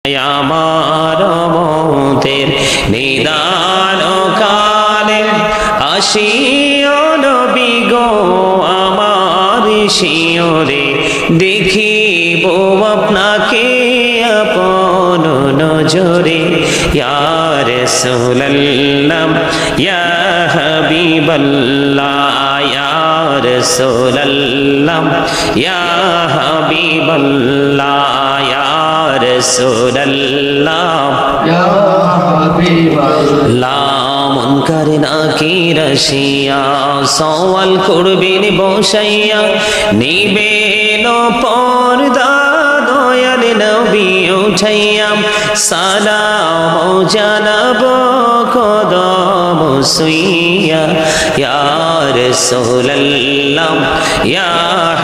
আমার মতের নিদান কালে আসিও নবী গো আমার শিয়রে দেখিব আপনাকে আপন নজরে ইয়া রাসূলুল্লাহ ইয়া হাবিবাল্লাহ ইয়া রাসূলুল্লাহ ইয়া হাবিবাল্লাহ রাসূলুল্লাহ ইয়া হাবিবাল্লাহ মুনকার নাকির আসিয়া সওয়াল করবেন বসাইয়া নিবেন পর্দা দয়াল নবী উঠাইয়া সালাম জানাব কদম সুইয়া ইয়া রাসূলুল্লাহ ইয়া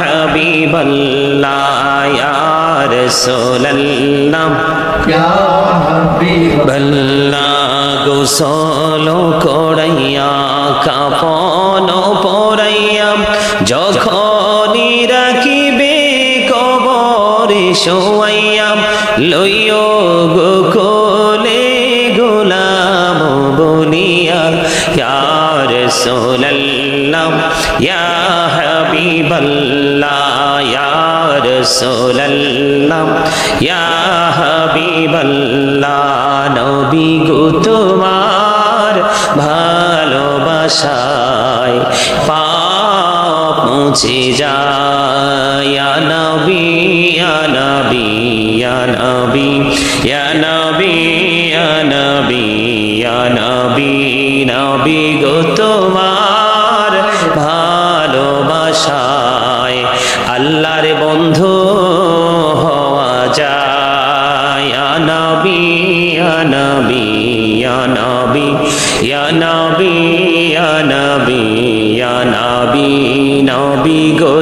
হাবিবাল্লাহ ইয়া রাসূলুল্লাহ ইয়া হাবিবাল্লাহ গোসল করাইয়া কাফন পরাইয়া যখনই রাখিবে কবরে শোয়াইয়া লইও গো কোলে গোলাম বলিয়া ইয়া রাসূলুল্লাহ ইয়া হাবিবাল্লাহ ইয়া রাসূলুল্লাহ ইয়া হাবিবাল্লাহ নবী গো তোমার ভালোবাসায় পাপ মুছে যায় ইয়া নবী ইয়া নবী ইয়া নবী ইয়া নবী ইয়া নবী ইয়া নবী নবী গো তোমার ভালোবাসায় আল্লাহর বন্ধু হওয়া যায় ইয়া নবী ইয়া নবী ইয়া নবী ইয়া নবী ইয়া নবী ইয়া নবী নবী গো